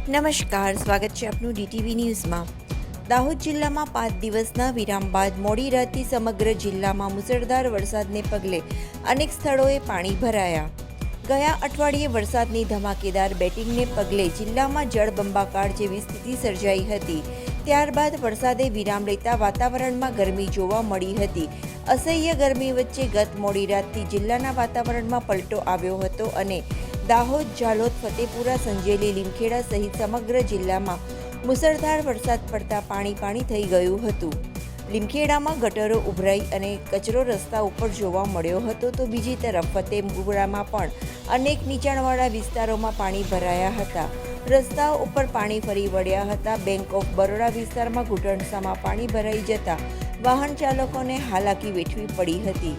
નમસ્કાર, સ્વાગત છે આપનું ડીટીવી ન્યૂઝમાં। દાહોદ જિલ્લામાં 5 દિવસના વિરામ બાદ મોડી રાતથી સમગ્ર જિલ્લામાં મુસળધાર વરસાદને પગલે અનેક સ્થળોએ પાણી ભરાયા। ગયા અઠવાડિયે વરસાદની ધમાકેદાર બેટિંગને પગલે જિલ્લામાં જળબંબાકાર જેવી સ્થિતિ સર્જાઈ હતી। ત્યારબાદ વરસાદે વિરામ લેતા વાતાવરણમાં ગરમી જોવા મળી હતી। અસહ્ય ગરમી વચ્ચે ગત મોડી રાતથી જિલ્લાના વાતાવરણમાં પલટો આવ્યો હતો અને દાહોદ, ઝાલોદ, ફતેપુરા, સંજેલી, લીમખેડા સહિત સમગ્ર જિલ્લામાં મુસળધાર વરસાદ પડતા પાણી થઈ ગયું હતું। લીમખેડામાં ગટરો ઉભરાઈ અને કચરો રસ્તા ઉપર જોવા મળ્યો હતો, તો બીજી તરફ ફતેપુરામાં પણ અનેક નીચાણવાળા વિસ્તારોમાં પાણી ભરાયા હતા। રસ્તાઓ ઉપર પાણી ફરી વળ્યા હતા। બેંક ઓફ બરોડા વિસ્તારમાં ઘૂંટણસામાં પાણી ભરાઈ જતા વાહન ચાલકોને હાલાકી વેઠવી પડી હતી।